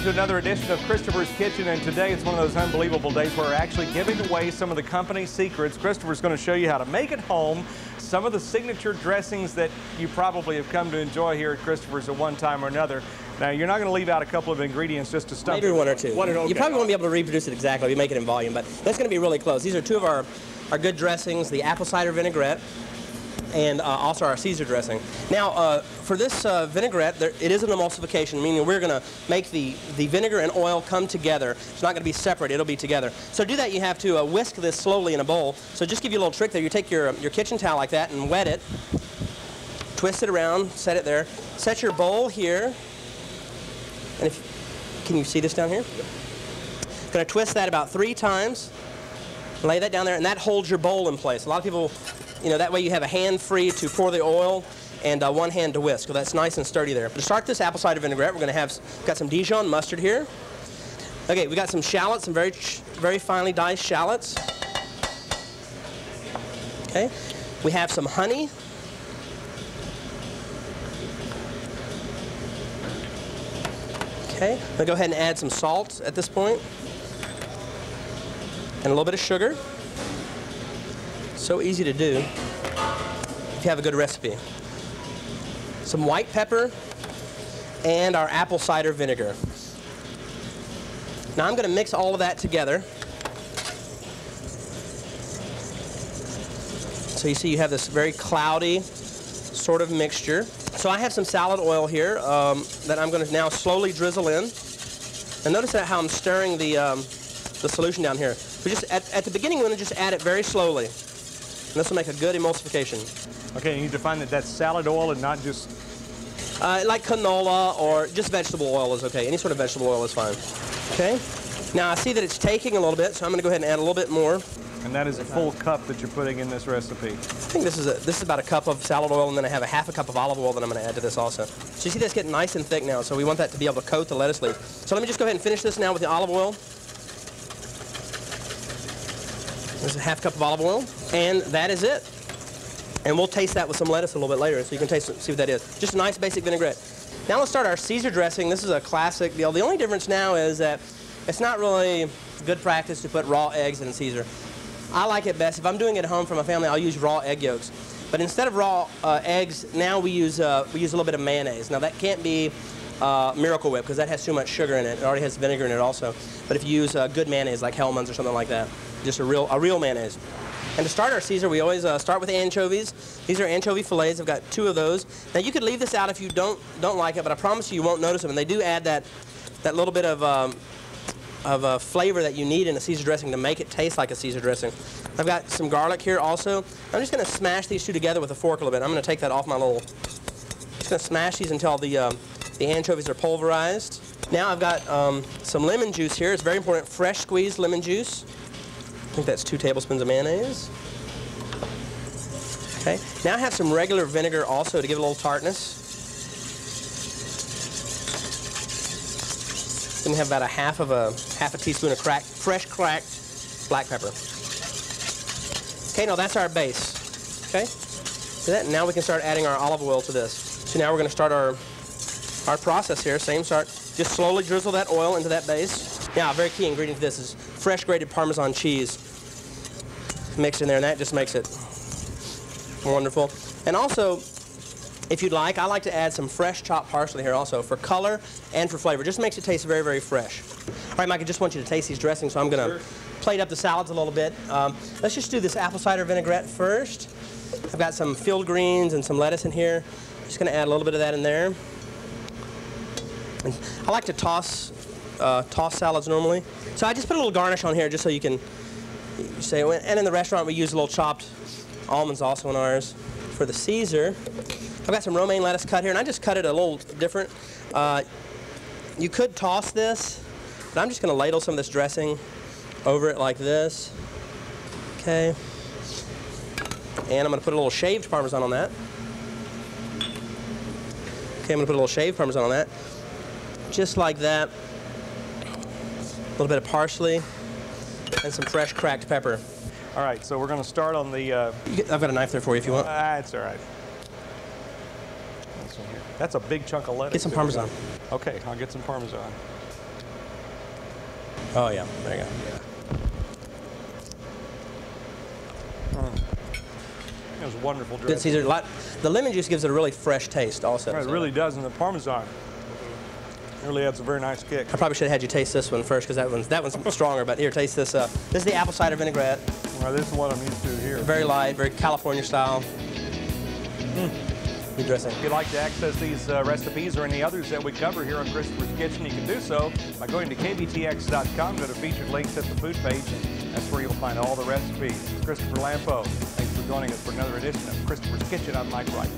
welcome to another edition of Christopher's Kitchen, and today it's one of those unbelievable days where we're actually giving away some of the company secrets. Christopher's going to show you how to make at home some of the signature dressings that you probably have come to enjoy here at Christopher's at one time or another. Now, you're not going to leave out a couple of ingredients just to stump. Maybe one or two. Okay. You probably won't be able to reproduce it exactly if you make it in volume, but that's going to be really close. These are two of our good dressings, the apple cider vinaigrette and also our Caesar dressing. Now, for this vinaigrette, it is an emulsification, meaning we're going to make the vinegar and oil come together. It's not going to be separate, it'll be together. So to do that, you have to whisk this slowly in a bowl. So just give you a little trick there. You take your kitchen towel like that and wet it, twist it around, set it there. Set your bowl here, and can you see this down here? Going to twist that about 3 times, lay that down there, and that holds your bowl in place. A lot of people, that way you have a hand free to pour the oil and one hand to whisk. So that's nice and sturdy there. To start this apple cider vinaigrette, we're going to have got some Dijon mustard here. Okay, we got some shallots, some very finely diced shallots. Okay, we have some honey. Okay, I'm going to go ahead and add some salt at this point, and a little bit of sugar. So easy to do if you have a good recipe. Some white pepper and our apple cider vinegar. Now I'm going to mix all of that together. So you see you have this very cloudy sort of mixture. So I have some salad oil here that I'm going to now slowly drizzle in. And notice how I'm stirring the solution down here. We just at the beginning, we're going to just add it very slowly. And this will make a good emulsification. Okay, and you define that that's salad oil and not just... like canola or just vegetable oil is okay. Any sort of vegetable oil is fine. Okay. Now I see that it's taking a little bit, so I'm going to go ahead and add a little bit more. And that is a full cup that you're putting in this recipe. I think this is about a cup of salad oil, and then I have a half a cup of olive oil that I'm going to add to this also. So you see that's getting nice and thick now, so we want that to be able to coat the lettuce leaf. So let me just go ahead and finish this now with the olive oil. There's a half cup of olive oil, and that is it. And we'll taste that with some lettuce a little bit later, so you can see what that is. Just a nice basic vinaigrette. Now let's start our Caesar dressing. This is a classic deal. The only difference now is that it's not really good practice to put raw eggs in Caesar. I like it best. If I'm doing it at home for my family, I'll use raw egg yolks. But instead of raw eggs, now we use a little bit of mayonnaise. Now that can't be Miracle Whip because that has too much sugar in it. It already has vinegar in it also. But if you use good mayonnaise like Hellmann's or something like that, just a real mayonnaise. And to start our Caesar, we always start with anchovies. These are anchovy fillets. I've got 2 of those. Now you could leave this out if you don't like it, but I promise you won't notice them. And they do add that little bit of flavor that you need in a Caesar dressing to make it taste like a Caesar dressing. I've got some garlic here also. I'm just going to smash these 2 together with a fork a little bit. I'm going to take that off my little... Just going to smash these until the anchovies are pulverized. Now I've got some lemon juice here. It's very important. Fresh squeezed lemon juice. I think that's 2 tablespoons of mayonnaise. Okay. Now I have some regular vinegar also to give it a little tartness. Then we have about half a teaspoon of fresh cracked black pepper. Okay, now that's our base. Okay. So that, now we can start adding our olive oil to this. So now we're going to start our process here. Same start. Just slowly drizzle that oil into that base. Now, a very key ingredient to this is fresh grated Parmesan cheese mixed in there, and that just makes it wonderful. And also, if you'd like, I like to add some fresh chopped parsley here also for color and for flavor. Just makes it taste very, very fresh. All right, Mike, I just want you to taste these dressings, so I'm going to plate up the salads a little bit. Let's just do this apple cider vinaigrette first. I've got some field greens and some lettuce in here. Just going to add a little bit of that in there. And I like to toss salads normally. So I just put a little garnish on here just so you can say, and in the restaurant we use a little chopped almonds also in ours. For the Caesar, I've got some romaine lettuce cut here, and I just cut it a little different. You could toss this, but I'm just going to ladle some of this dressing over it like this. Okay. And I'm going to put a little shaved Parmesan on that. Okay, I'm going to put a little shaved Parmesan on that. Just like that. A little bit of parsley and some fresh cracked pepper. All right, so we're going to start on the... I've got a knife there for you if you want. It's all right. That's a big chunk of lettuce. Get some Parmesan. Okay, I'll get some Parmesan. Oh yeah, there you go. It was wonderful Good dressing. Caesar. The lemon juice gives it a really fresh taste also. It really does, and the Parmesan really adds a very nice kick. I probably should have had you taste this one first, because that one's stronger, but here, taste this. This is the apple cider vinaigrette. Well, this is what I'm used to here. Very light, very California style. Good dressing. If you'd like to access these recipes or any others that we cover here on Christopher's Kitchen, you can do so by going to KBTX.com, go to featured links at the food page, and that's where you'll find all the recipes. Christopher Lampo, thanks for joining us for another edition of Christopher's Kitchen. I'm Mike Wright.